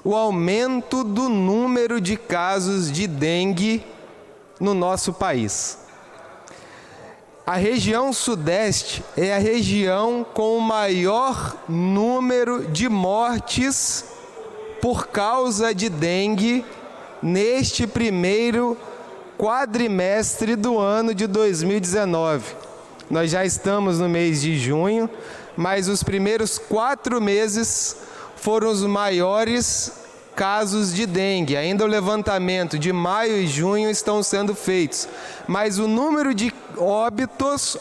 o aumento do número de casos de dengue no nosso país. A região Sudeste é a região com o maior número de mortes por causa de dengue neste primeiro quadrimestre do ano de 2019. Nós já estamos no mês de junho, mas os primeiros 4 meses foram os maiores casos de dengue. Ainda o levantamento de maio e junho estão sendo feitos, mas o número de óbitos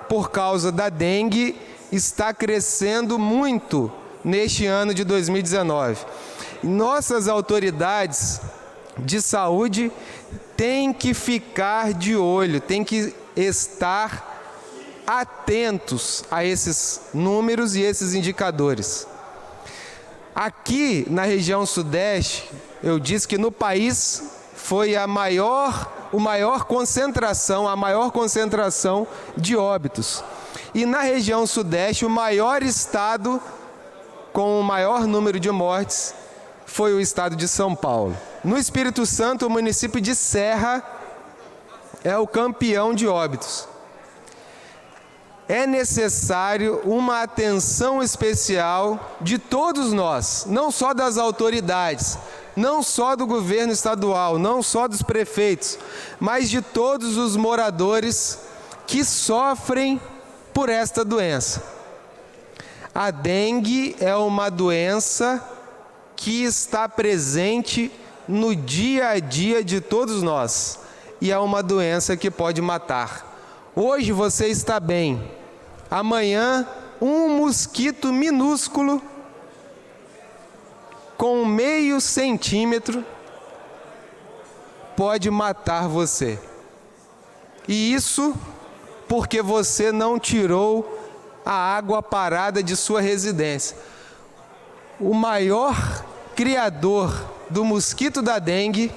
por causa da dengue está crescendo muito neste ano de 2019. Nossas autoridades de saúde têm que ficar de olho, têm que estar atentos a esses números e esses indicadores. Aqui na região Sudeste, eu disse que no país foi a maior concentração de óbitos. E na região Sudeste, o maior estado com o maior número de mortes foi o estado de São Paulo. No Espírito Santo, o município de Serra é o campeão de óbitos. É necessário uma atenção especial de todos nós, não só das autoridades, não só do governo estadual, não só dos prefeitos, mas de todos os moradores que sofrem por esta doença. A dengue é uma doença que está presente no dia a dia de todos nós e é uma doença que pode matar. Hoje você está bem, amanhã um mosquito minúsculo com meio centímetro pode matar você. E isso porque você não tirou a água parada de sua residência. O maior criador do mosquito da dengue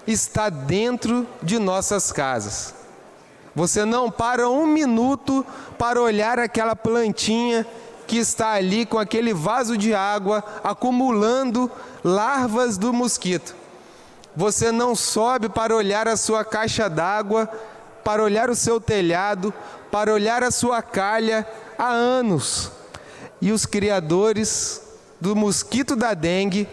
está dentro de nossas casas. Você não para um minuto para olhar aquela plantinha que está ali com aquele vaso de água acumulando larvas do mosquito. Você não sobe para olhar a sua caixa d'água, para olhar o seu telhado, para olhar a sua calha há anos. E os criadores do mosquito da dengue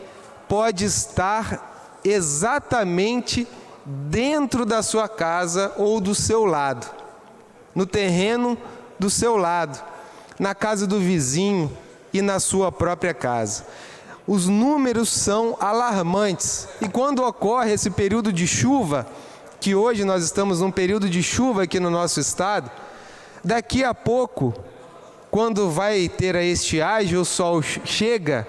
podem estar exatamente dentro da sua casa ou do seu lado, no terreno do seu lado, na casa do vizinho e na sua própria casa. Os números são alarmantes. E quando ocorre esse período de chuva, que hoje nós estamos num período de chuva aqui no nosso estado, daqui a pouco, quando vai ter a estiagem, o sol chega,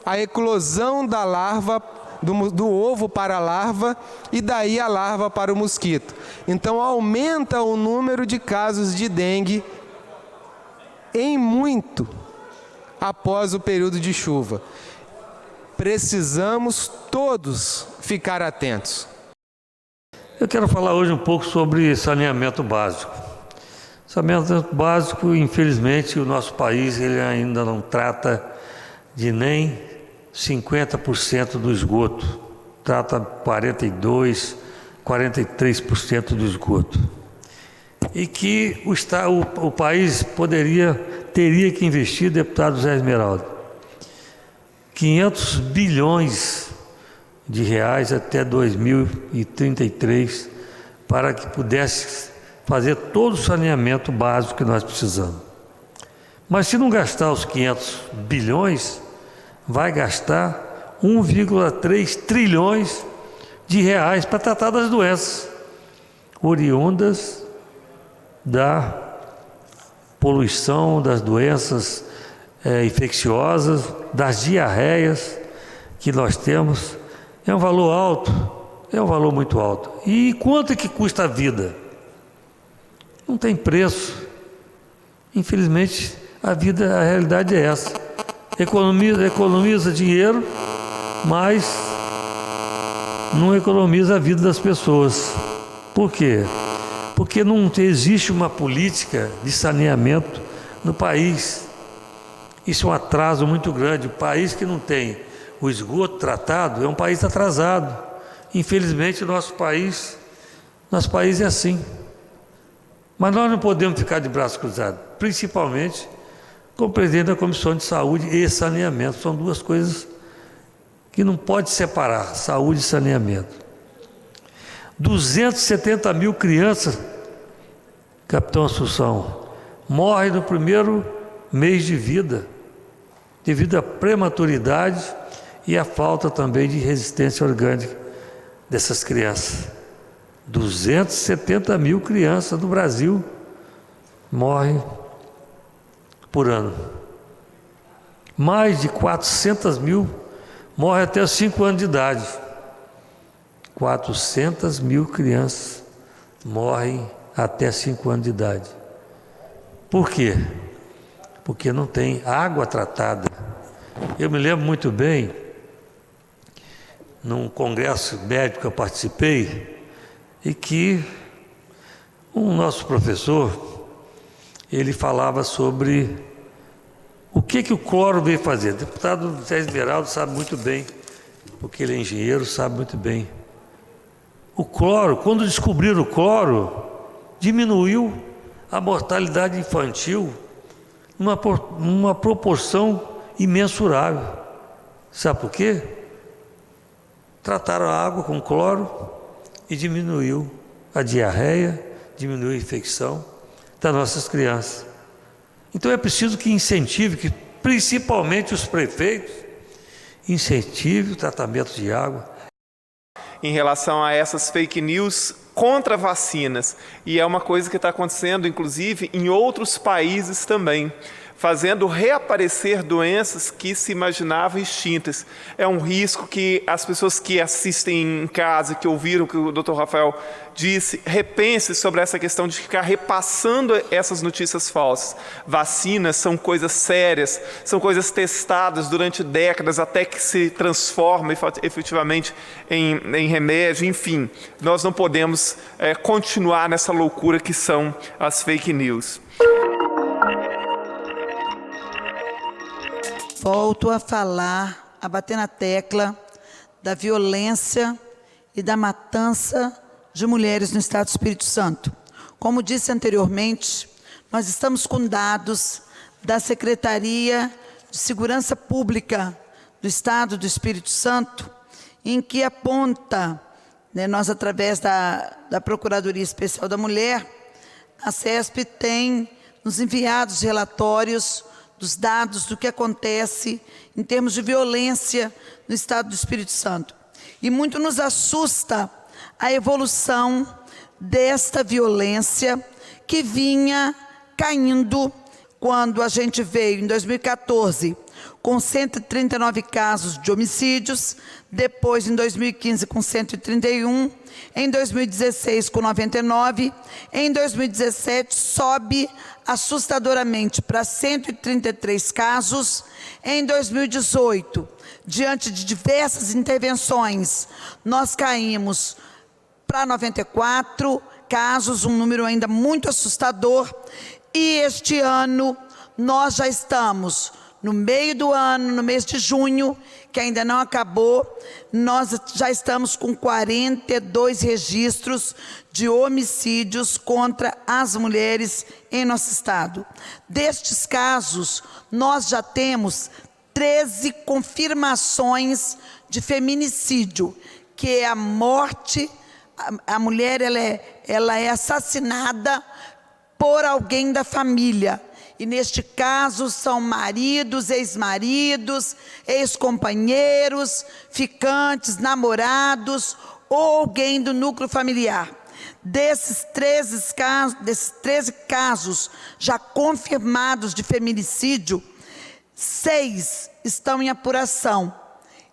a eclosão da larva, do ovo para a larva e daí a larva para o mosquito. Então aumenta o número de casos de dengue em muito após o período de chuva. Precisamos todos ficar atentos. Eu quero falar hoje um pouco sobre saneamento básico. Saneamento básico, infelizmente, o nosso país ele ainda não trata de nem 50% do esgoto, trata 42%, 43% do esgoto. E que o país teria que investir, deputado Zé Esmeralda, 500 bilhões de reais até 2033 para que pudesse fazer todo o saneamento básico que nós precisamos. Mas se não gastar os 500 bilhões, vai gastar 1,3 trilhões de reais para tratar das doenças oriundas da poluição, das doenças infecciosas, das diarreias que nós temos. É um valor alto, é um valor muito alto. E quanto é que custa a vida? Não tem preço. Infelizmente, a realidade é essa. Economiza dinheiro, mas não economiza a vida das pessoas. Por quê? Porque não existe uma política de saneamento no país. Isso é um atraso muito grande. O país que não tem o esgoto tratado, é um país atrasado. Infelizmente, nosso país é assim. Mas nós não podemos ficar de braços cruzados, principalmente com o presidente da Comissão de Saúde e Saneamento. São duas coisas que não pode separar, saúde e saneamento. 270 mil crianças, capitão Assunção, morrem no primeiro mês de vida, devido à prematuridade e à falta também de resistência orgânica dessas crianças. 270 mil crianças do Brasil morrem por ano. Mais de 400 mil morrem até os 5 anos de idade. 400 mil crianças morrem até 5 anos de idade. Por quê? Porque não tem água tratada. Eu me lembro muito bem, num congresso médico que eu participei, e que um nosso professor, ele falava sobre o que o cloro veio fazer. O deputado Zé Esmeraldo sabe muito bem, porque ele é engenheiro, sabe muito bem. O cloro, quando descobriram o cloro, diminuiu a mortalidade infantil numa proporção imensurável. Sabe por quê? Trataram a água com cloro e diminuiu a diarreia, diminuiu a infecção das nossas crianças. Então é preciso que incentive, que principalmente os prefeitos, incentive o tratamento de água. Em relação a essas fake news contra vacinas, e é uma coisa que está acontecendo, inclusive, em outros países também, fazendo reaparecer doenças que se imaginavam extintas. É um risco que as pessoas que assistem em casa, que ouviram o que o Dr. Rafael disse, repensem sobre essa questão de ficar repassando essas notícias falsas. Vacinas são coisas sérias, são coisas testadas durante décadas até que se transforma efetivamente em remédio. Enfim, nós não podemos continuar nessa loucura que são as fake news. Volto a falar, a bater na tecla da violência e da matança de mulheres no Estado do Espírito Santo. Como disse anteriormente, nós estamos com dados da Secretaria de Segurança Pública do Estado do Espírito Santo, em que aponta, nós através da Procuradoria Especial da Mulher, a CESP tem nos enviado os relatórios dos dados do que acontece em termos de violência no Estado do Espírito Santo. E muito nos assusta a evolução desta violência que vinha caindo quando a gente veio em 2014 com 139 casos de homicídios, depois em 2015 com 131, em 2016 com 99, em 2017 sobe assustadoramente para 133 casos, em 2018, diante de diversas intervenções, nós caímos para 94 casos, um número ainda muito assustador, e este ano nós já estamos no meio do ano, no mês de junho, que ainda não acabou, nós já estamos com 42 registros de homicídios contra as mulheres em nosso estado. Destes casos, nós já temos 13 confirmações de feminicídio, que é a morte, a mulher ela é assassinada por alguém da família. E neste caso são maridos, ex-maridos, ex-companheiros, ficantes, namorados ou alguém do núcleo familiar. Desses 13 casos já confirmados de feminicídio, 6 estão em apuração.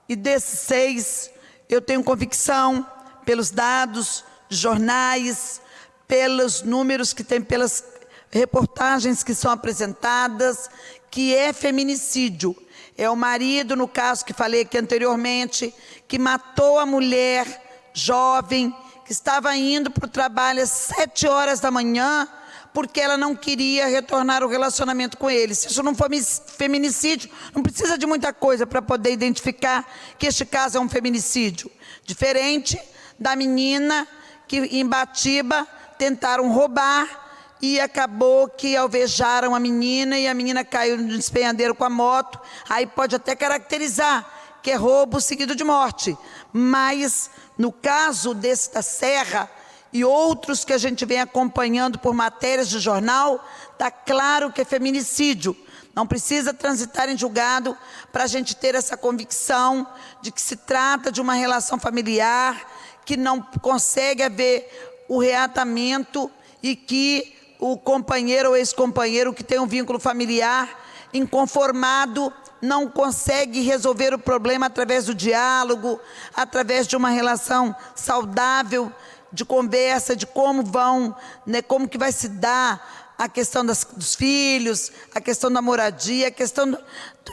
E desses 6, eu tenho convicção, pelos dados de jornais, pelos números que tem, pelas reportagens que são apresentadas, que é feminicídio. É o marido, no caso que falei aqui anteriormente, que matou a mulher jovem, que estava indo para o trabalho às 7 horas da manhã, porque ela não queria retornar o relacionamento com ele. Se isso não for feminicídio, não precisa de muita coisa para poder identificar que este caso é um feminicídio. Diferente da menina que em Batiba tentaram roubar e acabou que alvejaram a menina e a menina caiu no despenhadeiro com a moto. Aí pode até caracterizar que é roubo seguido de morte. Mas no caso desse da Serra e outros que a gente vem acompanhando por matérias de jornal, está claro que é feminicídio. Não precisa transitar em julgado para a gente ter essa convicção de que se trata de uma relação familiar, que não consegue haver o reatamento e que o companheiro ou ex-companheiro que tem um vínculo familiar inconformado não consegue resolver o problema através do diálogo, através de uma relação saudável, de conversa, de como vão, né, como que vai se dar a questão dos filhos, a questão da moradia, a questão do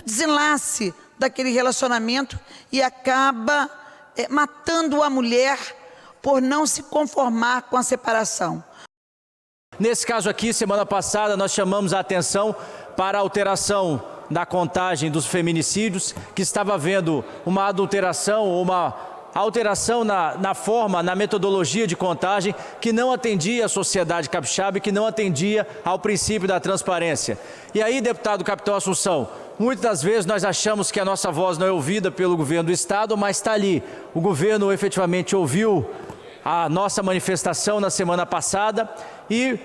desenlace daquele relacionamento e acaba matando a mulher por não se conformar com a separação. Nesse caso aqui, semana passada, nós chamamos a atenção para a alteração da contagem dos feminicídios, que estava havendo uma adulteração ou uma alteração na forma, na metodologia de contagem, que não atendia à sociedade capixaba e que não atendia ao princípio da transparência. E aí, deputado Capitão Assunção, muitas das vezes nós achamos que a nossa voz não é ouvida pelo governo do Estado, mas está ali. O governo efetivamente ouviu a nossa manifestação na semana passada e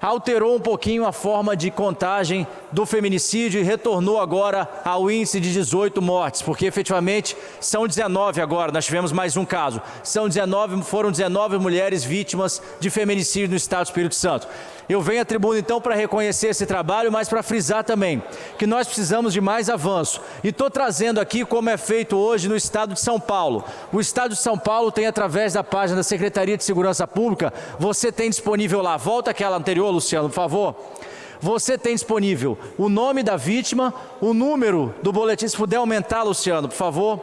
alterou um pouquinho a forma de contagem do feminicídio e retornou agora ao índice de 18 mortes, porque efetivamente são 19 agora, nós tivemos mais um caso. Foram 19 mulheres vítimas de feminicídio no Estado do Espírito Santo. Eu venho à tribuna então para reconhecer esse trabalho, mas para frisar também que nós precisamos de mais avanço. E estou trazendo aqui como é feito hoje no Estado de São Paulo. O Estado de São Paulo tem, através da página da Secretaria de Segurança Pública, você tem disponível lá, volta aquela anterior, Luciano, por favor. Você tem disponível o nome da vítima, o número do boletim, se puder aumentar, Luciano, por favor.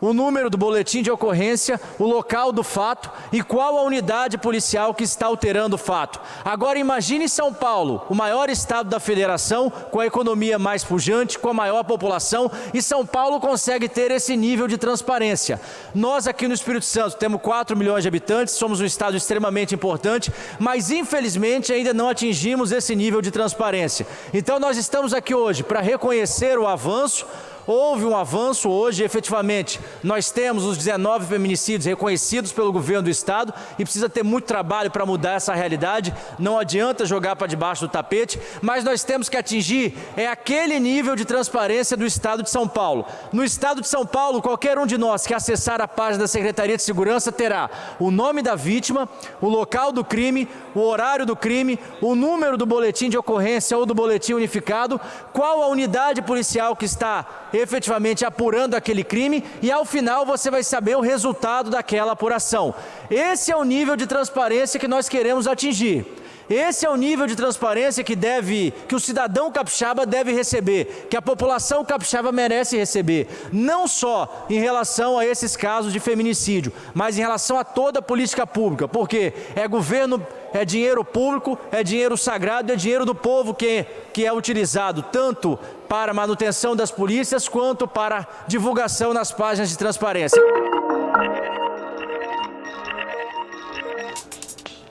O número do boletim de ocorrência, o local do fato e qual a unidade policial que está alterando o fato. Agora imagine São Paulo, o maior estado da federação, com a economia mais pujante, com a maior população, e São Paulo consegue ter esse nível de transparência. Nós aqui no Espírito Santo temos 4 milhões de habitantes, somos um estado extremamente importante, mas infelizmente ainda não atingimos esse nível de transparência. Então nós estamos aqui hoje para reconhecer o avanço. Houve um avanço hoje, efetivamente, nós temos os 19 feminicídios reconhecidos pelo governo do Estado e precisa ter muito trabalho para mudar essa realidade, não adianta jogar para debaixo do tapete, mas nós temos que atingir aquele nível de transparência do Estado de São Paulo. No Estado de São Paulo, qualquer um de nós que acessar a página da Secretaria de Segurança terá o nome da vítima, o local do crime, o horário do crime, o número do boletim de ocorrência ou do boletim unificado, qual a unidade policial que está efetivamente apurando aquele crime e ao final você vai saber o resultado daquela apuração. Esse é o nível de transparência que nós queremos atingir. Esse é o nível de transparência que o cidadão capixaba deve receber, que a população capixaba merece receber, não só em relação a esses casos de feminicídio, mas em relação a toda a política pública, porque é governo, é dinheiro público, é dinheiro sagrado, é dinheiro do povo que é utilizado tanto para manutenção das polícias quanto para divulgação nas páginas de transparência.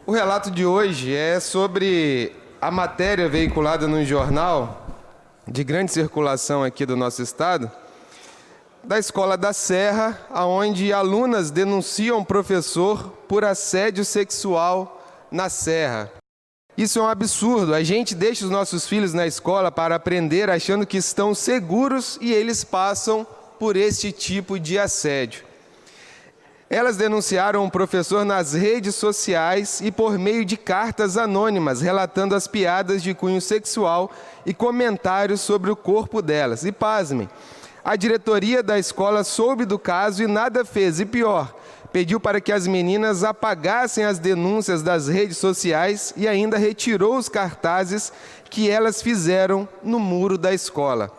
O relato de hoje é sobre a matéria veiculada no jornal, de grande circulação aqui do nosso estado, da Escola da Serra, onde alunas denunciam professor por assédio sexual na Serra. Isso é um absurdo. A gente deixa os nossos filhos na escola para aprender achando que estão seguros e eles passam por este tipo de assédio. Elas denunciaram o professor nas redes sociais e por meio de cartas anônimas, relatando as piadas de cunho sexual e comentários sobre o corpo delas. E pasmem, a diretoria da escola soube do caso e nada fez. E pior, pediu para que as meninas apagassem as denúncias das redes sociais e ainda retirou os cartazes que elas fizeram no muro da escola.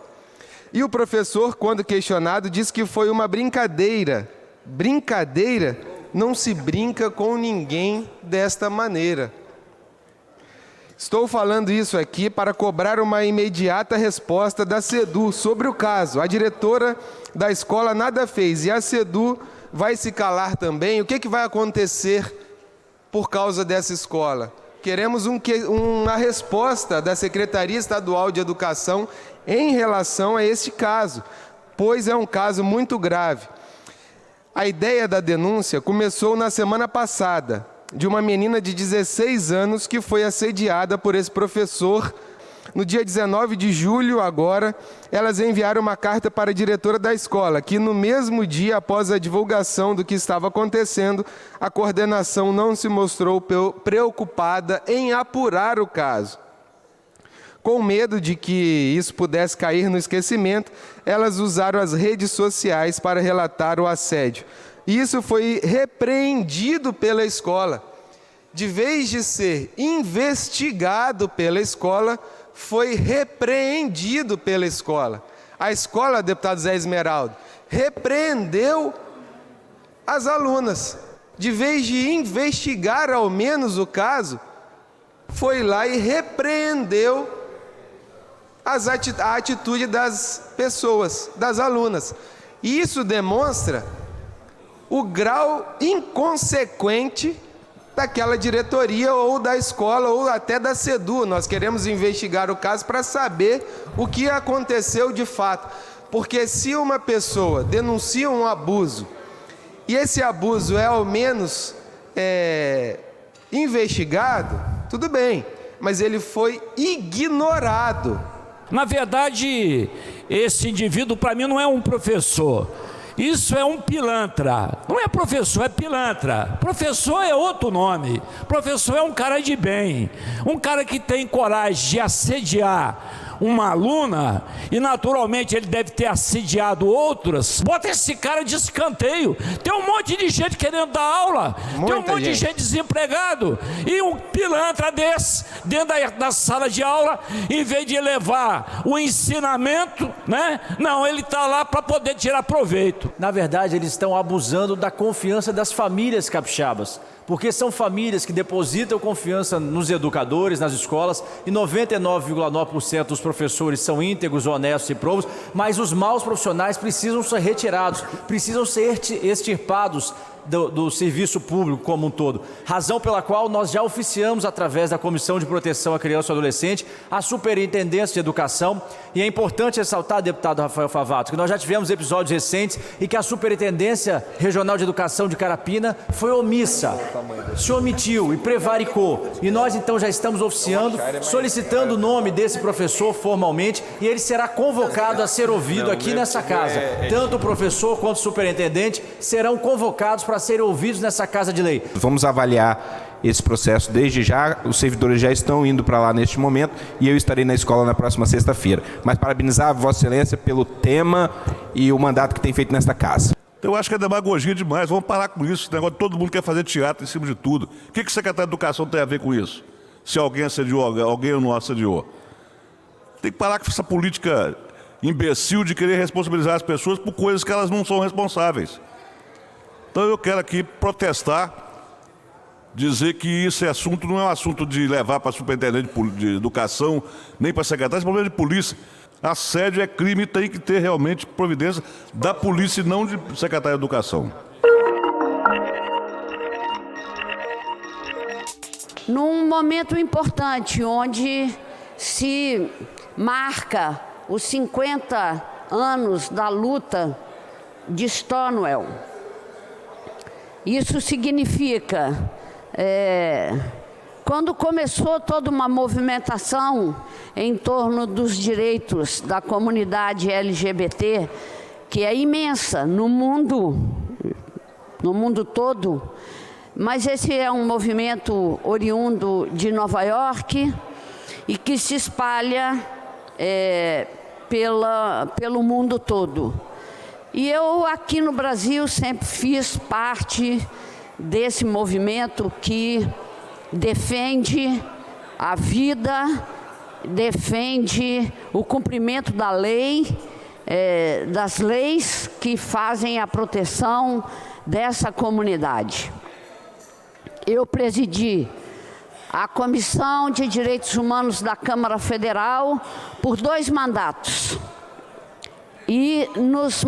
E o professor, quando questionado, disse que foi uma brincadeira. Brincadeira? Não se brinca com ninguém desta maneira. Estou falando isso aqui para cobrar uma imediata resposta da SEDU sobre o caso. A diretora da escola nada fez e a SEDU vai se calar também. O que vai acontecer por causa dessa escola? Queremos uma resposta da Secretaria Estadual de Educação em relação a este caso, pois é um caso muito grave. A ideia da denúncia começou na semana passada, de uma menina de 16 anos que foi assediada por esse professor. No dia 19 de julho, agora, elas enviaram uma carta para a diretora da escola, que no mesmo dia, após a divulgação do que estava acontecendo, a coordenação não se mostrou preocupada em apurar o caso. Com medo de que isso pudesse cair no esquecimento, elas usaram as redes sociais para relatar o assédio. Isso foi repreendido pela escola. De vez de ser investigado pela escola, foi repreendido pela escola. A escola, deputado Zé Esmeraldo, repreendeu as alunas. De vez de investigar ao menos o caso, foi lá e repreendeu a atitude das pessoas, das alunas. E isso demonstra o grau inconsequente daquela diretoria ou da escola ou até da SEDU. Nós queremos investigar o caso para saber o que aconteceu de fato. Porque se uma pessoa denuncia um abuso e esse abuso é ao menos investigado, tudo bem, mas ele foi ignorado. Na verdade, esse indivíduo para mim não é um professor. Isso é um pilantra. Não é professor, é pilantra. Professor é outro nome. Professor é um cara de bem. Um cara que tem coragem de assediar uma aluna, e naturalmente ele deve ter assediado outras. Bota esse cara de escanteio. Tem um monte de gente querendo dar aula. Tem um monte de gente desempregado. E um pilantra desse, dentro da sala de aula, em vez de levar o ensinamento, né? Não, ele está lá para poder tirar proveito. Na verdade, eles estão abusando da confiança das famílias capixabas, porque são famílias que depositam confiança nos educadores, nas escolas, e 99,9% dos professores são íntegros, honestos e provos, mas os maus profissionais precisam ser retirados, precisam ser extirpados do serviço público como um todo. Razão pela qual nós já oficiamos, através da Comissão de Proteção à Criança e ao Adolescente, a Superintendência de Educação. E é importante ressaltar, deputado Rafael Favato, que nós já tivemos episódios recentes e que a Superintendência Regional de Educação de Carapina foi omissa, se omitiu e prevaricou. E nós então já estamos oficiando, solicitando o nome desse professor formalmente, e ele será convocado a ser ouvido aqui nessa casa. Tanto o professor quanto o superintendente serão convocados para serem ouvidos nessa Casa de Lei. Vamos avaliar esse processo desde já, os servidores já estão indo para lá neste momento e eu estarei na escola na próxima sexta-feira. Mas parabenizar a Vossa Excelência pelo tema e o mandato que tem feito nesta casa. Eu acho que é demagogia demais, vamos parar com isso, esse negócio de todo mundo quer fazer teatro em cima de tudo. O que o secretário de Educação tem a ver com isso? Se alguém assediou, alguém ou não assediou. Tem que parar com essa política imbecil de querer responsabilizar as pessoas por coisas que elas não são responsáveis. Então eu quero aqui protestar, dizer que esse assunto não é um assunto de levar para superintendente de educação, nem para secretário, esse problema de polícia. Assédio é crime e tem que ter realmente providência da polícia e não de secretário de educação. Num momento importante, onde se marca os 50 anos da luta de Stonewall, isso significa, quando começou toda uma movimentação em torno dos direitos da comunidade LGBT, que é imensa no mundo todo, mas esse é um movimento oriundo de Nova York e que se espalha pelo mundo todo. E eu aqui no Brasil sempre fiz parte desse movimento que defende a vida, defende o cumprimento da lei, das leis que fazem a proteção dessa comunidade. Eu presidi a Comissão de Direitos Humanos da Câmara Federal por 2 mandatos. E nos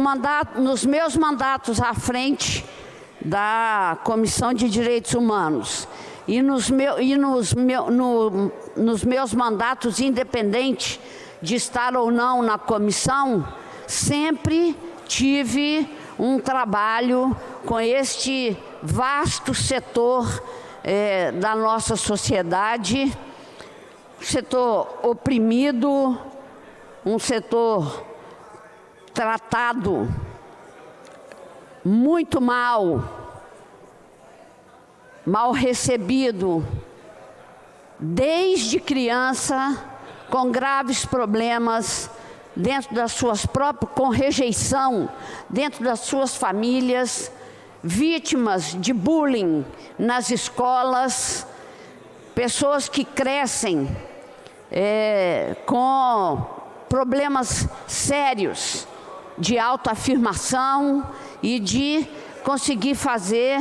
meus mandatos à frente da Comissão de Direitos Humanos e nos meus mandatos independentes de estar ou não na comissão, sempre tive um trabalho com este vasto setor da nossa sociedade, setor oprimido, um setor tratado muito mal recebido desde criança, com graves problemas dentro das suas próprias, com rejeição dentro das suas famílias, vítimas de bullying nas escolas, pessoas que crescem com problemas sérios de autoafirmação e de conseguir fazer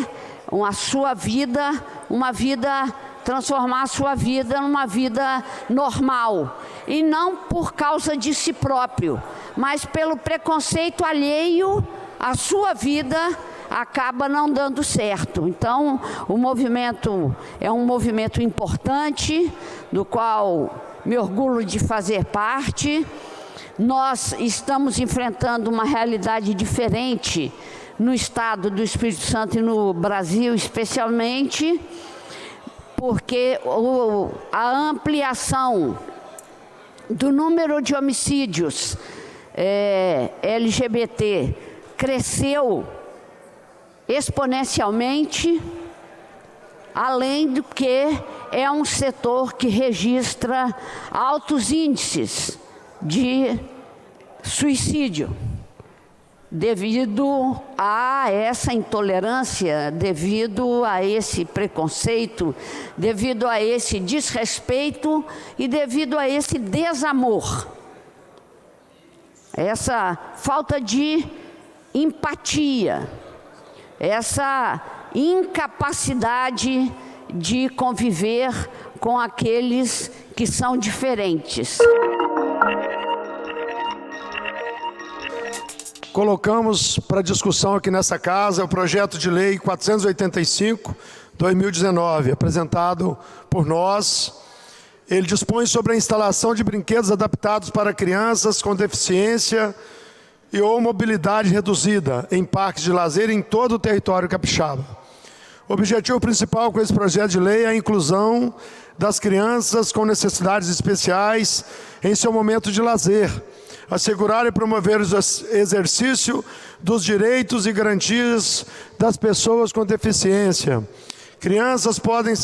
transformar a sua vida numa vida normal. E não por causa de si próprio, mas pelo preconceito alheio à sua vida, acaba não dando certo. Então, o movimento é um movimento importante, do qual me orgulho de fazer parte. Nós estamos enfrentando uma realidade diferente no estado do Espírito Santo e no Brasil especialmente, porque a ampliação do número de homicídios LGBT cresceu exponencialmente, além do que é um setor que registra altos índices de suicídio, devido a essa intolerância, devido a esse preconceito, devido a esse desrespeito e devido a esse desamor, essa falta de empatia, essa incapacidade de conviver com aqueles que são diferentes. Colocamos para discussão aqui nessa casa o projeto de lei 485/2019, apresentado por nós. Ele dispõe sobre a instalação de brinquedos adaptados para crianças com deficiência e ou mobilidade reduzida em parques de lazer em todo o território capixaba. O objetivo principal com esse projeto de lei é a inclusão das crianças com necessidades especiais em seu momento de lazer, assegurar e promover o exercício dos direitos e garantias das pessoas com deficiência. Crianças podem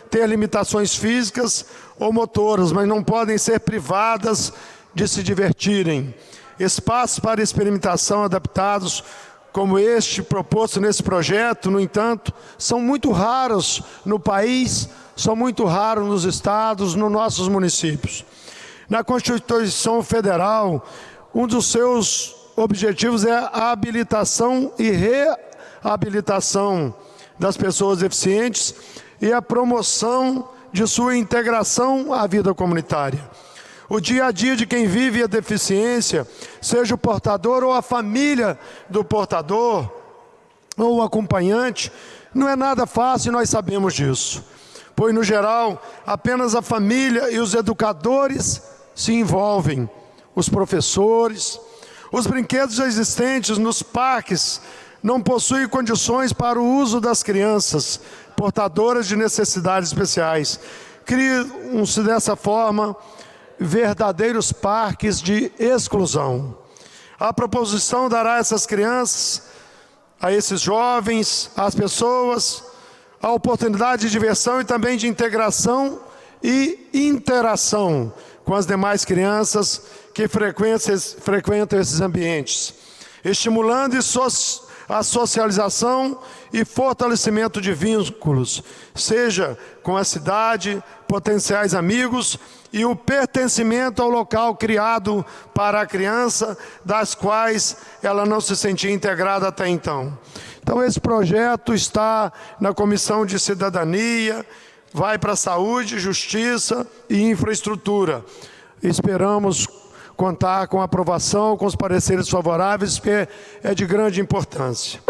ter limitações físicas ou motoras, mas não podem ser privadas de se divertirem. Espaços para experimentação adaptados, como este proposto nesse projeto, no entanto, são muito raros no país, são muito raros nos estados, nos nossos municípios. Na Constituição Federal, um dos seus objetivos é a habilitação e reabilitação das pessoas deficientes e a promoção de sua integração à vida comunitária. O dia a dia de quem vive a deficiência, seja o portador ou a família do portador, ou o acompanhante, não é nada fácil e nós sabemos disso. Pois, no geral, apenas a família e os educadores se envolvem, os professores. Os brinquedos existentes nos parques não possuem condições para o uso das crianças portadoras de necessidades especiais. Criam-se dessa forma verdadeiros parques de exclusão. A proposição dará a essas crianças, a esses jovens, às pessoas, a oportunidade de diversão e também de integração e interação com as demais crianças que frequentam esses ambientes, estimulando a socialização e fortalecimento de vínculos, seja com a cidade, potenciais amigos e o pertencimento ao local criado para a criança, das quais ela não se sentia integrada até então. Então, esse projeto está na Comissão de Cidadania, vai para a saúde, justiça e infraestrutura. Esperamos contar com a aprovação, com os pareceres favoráveis, porque é de grande importância.